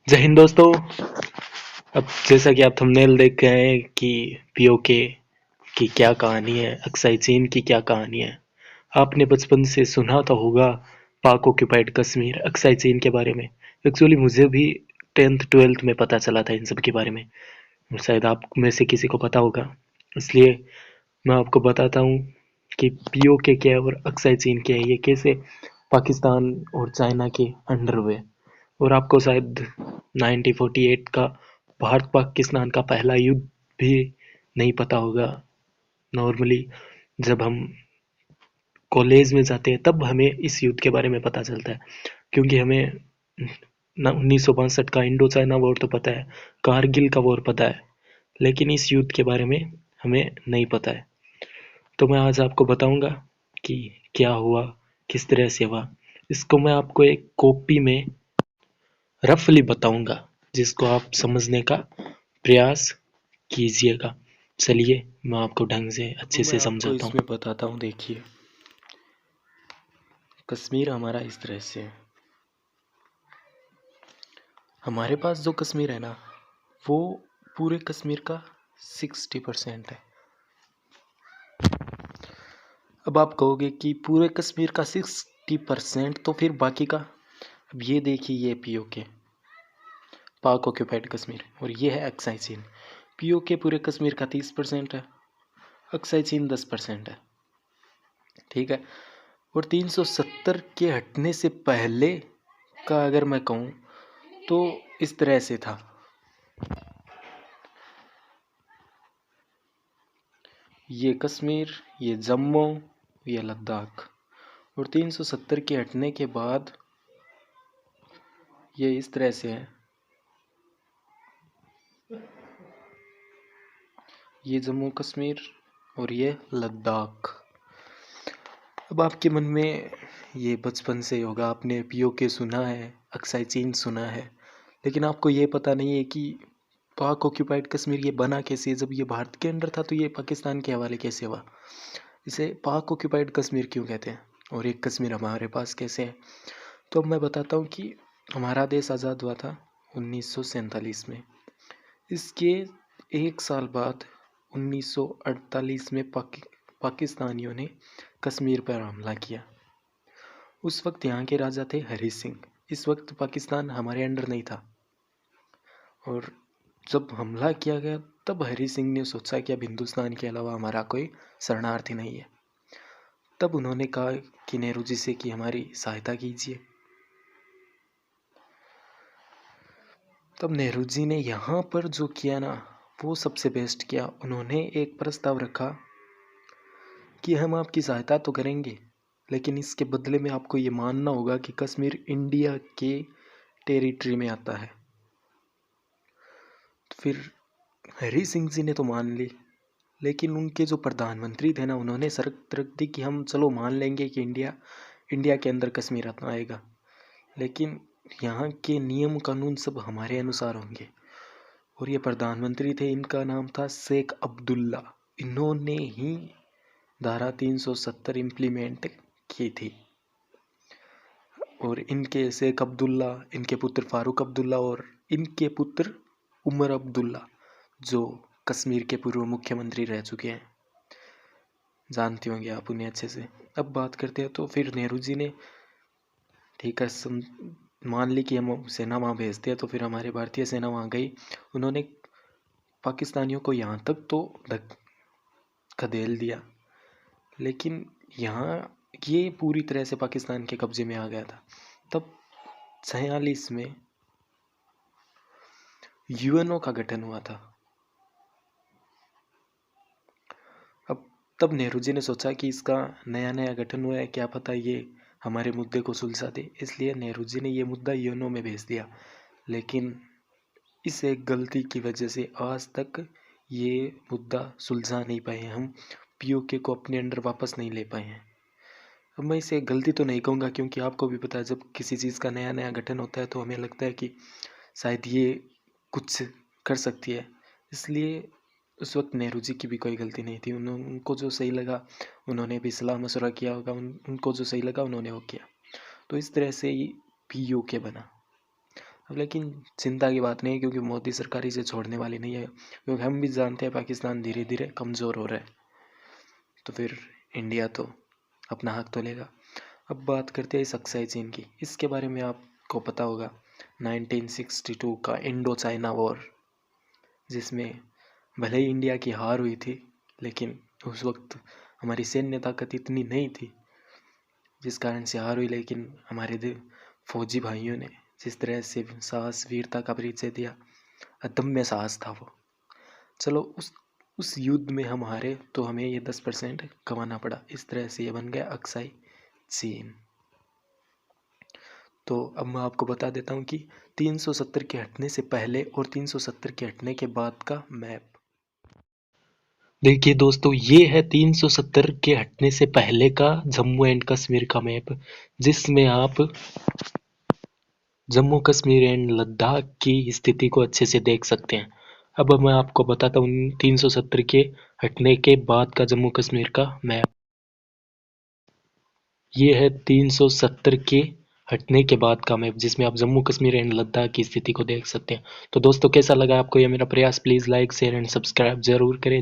जय हिंद दोस्तों। अब जैसा कि आप थंबनेल देख गए हैं कि पीओके की क्या कहानी है, अक्साई चीन की क्या कहानी है। आपने बचपन से सुना तो होगा पाक ऑक्यूपाइड कश्मीर, अक्साई चीन के बारे में। एक्चुअली मुझे भी 10th 12th में पता चला था इन सब के बारे में। शायद आप में से किसी को पता होगा, इसलिए मैं आपको बताता हूँ कि पीओके क्या है और अक्साई चीन क्या है, ये कैसे पाकिस्तान और चाइना के अंडर हुए। और आपको शायद 1948 का भारत पाकिस्तान का पहला युद्ध भी नहीं पता होगा। नॉर्मली जब हम कॉलेज में जाते हैं तब हमें इस युद्ध के बारे में पता चलता है, क्योंकि हमें 1962 का इंडो चाइना वॉर तो पता है, कारगिल का वॉर पता है, लेकिन इस युद्ध के बारे में हमें नहीं पता है। तो मैं आज आपको बताऊंगा कि क्या हुआ, किस तरह से हुआ। इसको मैं आपको एक कॉपी में रफली बताऊंगा, जिसको आप समझने का प्रयास कीजिएगा। चलिए मैं आपको ढंग से अच्छे से समझाता हूँ। इसमें बताता हूँ। देखिए, कश्मीर हमारा इस तरह से है। हमारे पास जो कश्मीर है ना, वो पूरे कश्मीर का 60% है। अब आप कहोगे कि पूरे कश्मीर का 60%, तो फिर बाकी का। अब ये देखिए, ये पीओके पाक ऑक्यूपाइड कश्मीर, और ये है अक्साई चीन। पीओके पूरे कश्मीर का 30% है, अक्साई चीन 10% है। ठीक है। और 370 के हटने से पहले का अगर मैं कहूँ तो इस तरह से था। ये कश्मीर, ये जम्मू, ये लद्दाख। और 370 के हटने के बाद ये इस तरह से है। ये जम्मू कश्मीर और ये लद्दाख। अब आपके मन में ये बचपन से होगा, आपने पीओके सुना है, अक्साई चीन सुना है, लेकिन आपको ये पता नहीं है कि पाक ऑक्यूपाइड कश्मीर ये बना कैसे। जब ये भारत के अंडर था तो ये पाकिस्तान के हवाले कैसे हुआ। इसे पाक ऑक्यूपाइड कश्मीर क्यों कहते हैं, और एक कश्मीर हमारे पास कैसे है। तो अब मैं बताता हूँ कि हमारा देश आज़ाद हुआ था 1947 में। इसके एक साल बाद 1948 में पाकिस्तानियों ने कश्मीर पर हमला किया। उस वक्त यहाँ के राजा थे हरी सिंह। इस वक्त पाकिस्तान हमारे अंडर नहीं था, और जब हमला किया गया तब हरी सिंह ने सोचा कि अब हिंदुस्तान के अलावा हमारा कोई शरणार्थी नहीं है। तब उन्होंने कहा कि नेहरू जी से कि हमारी सहायता कीजिए। तब नेहरू जी ने यहाँ पर जो किया ना, वो सबसे बेस्ट किया। उन्होंने एक प्रस्ताव रखा कि हम आपकी सहायता तो करेंगे, लेकिन इसके बदले में आपको ये मानना होगा कि कश्मीर इंडिया के टेरिटरी में आता है। तो फिर हरी सिंह जी ने तो मान ली, लेकिन उनके जो प्रधानमंत्री थे ना, उन्होंने शर्त रख दी कि हम चलो मान लेंगे कि इंडिया के अंदर कश्मीर आता आएगा, लेकिन यहाँ के नियम कानून सब हमारे अनुसार होंगे। और ये प्रधानमंत्री थे, इनका नाम था शेख अब्दुल्ला। इन्होंने ही धारा 370 इम्प्लीमेंट की थी। और इनके शेख अब्दुल्ला, इनके पुत्र फारूक अब्दुल्ला और इनके पुत्र उमर अब्दुल्ला, जो कश्मीर के पूर्व मुख्यमंत्री रह चुके हैं, जानते होंगे आप उन्हें अच्छे से। अब बात करते हैं, तो फिर नेहरू जी ने ठीक है मान ली कि हम सेना वहाँ भेजते हैं। तो फिर हमारी भारतीय सेना वहाँ गई। उन्होंने पाकिस्तानियों को यहाँ तक तो खदेल दिया, लेकिन यहाँ ये पूरी तरह से पाकिस्तान के कब्जे में आ गया था। तब 46 में यूएनओ का गठन हुआ था। अब तब नेहरू जी ने सोचा कि इसका नया नया गठन हुआ है, क्या पता ये हमारे मुद्दे को सुलझा दे। इसलिए नेहरू जी ने ये मुद्दा यूएनओ में भेज दिया, लेकिन इस एक गलती की वजह से आज तक ये मुद्दा सुलझा नहीं पाए हैं। हम पीओके को अपने अंडर वापस नहीं ले पाए हैं। अब मैं इसे गलती तो नहीं कहूँगा, क्योंकि आपको भी पता है जब किसी चीज़ का नया नया गठन होता है तो हमें लगता है कि शायद ये कुछ कर सकती है। इसलिए उस वक्त नेहरू जी की भी कोई गलती नहीं थी। उनको जो सही लगा उन्होंने भी सलाह मशवरा किया होगा, उनको जो सही लगा उन्होंने वो किया। तो इस तरह से ही पीओके बना। अब लेकिन चिंता की बात नहीं है, क्योंकि मोदी सरकार इसे छोड़ने वाली नहीं है, क्योंकि हम भी जानते हैं पाकिस्तान धीरे धीरे कमज़ोर हो रहा है, तो फिर इंडिया तो अपना हक तो लेगा। अब बात करते हैं इस अक्साई चीन की। इसके बारे में आपको पता होगा 1962 का इंडो चाइना वॉर, जिसमें भले ही इंडिया की हार हुई थी, लेकिन उस वक्त हमारी सैन्य ताकत इतनी नहीं थी जिस कारण से हार हुई, लेकिन हमारे फौजी भाइयों ने जिस तरह से साहस वीरता का परिचय दिया, अदम्य साहस था वो। चलो उस युद्ध में हम हारे तो हमें ये 10% कमाना पड़ा, इस तरह से ये बन गया अक्साई चीन। तो अब मैं आपको बता देता हूँ कि 370 के हटने से पहले और 370 के हटने के बाद का मैप। देखिए दोस्तों, ये है 370 के हटने से पहले का जम्मू एंड कश्मीर का मैप, जिसमें आप जम्मू कश्मीर एंड लद्दाख की स्थिति को अच्छे से देख सकते हैं। अब मैं आपको बताता हूँ 370 के हटने के बाद का जम्मू कश्मीर का मैप। ये है 370 के हटने के बाद का मैप, जिसमें आप जम्मू कश्मीर एंड लद्दाख की स्थिति को देख सकते हैं। तो दोस्तों, कैसा लगा आपको ये मेरा प्रयास? Please like share and subscribe जरूर करें।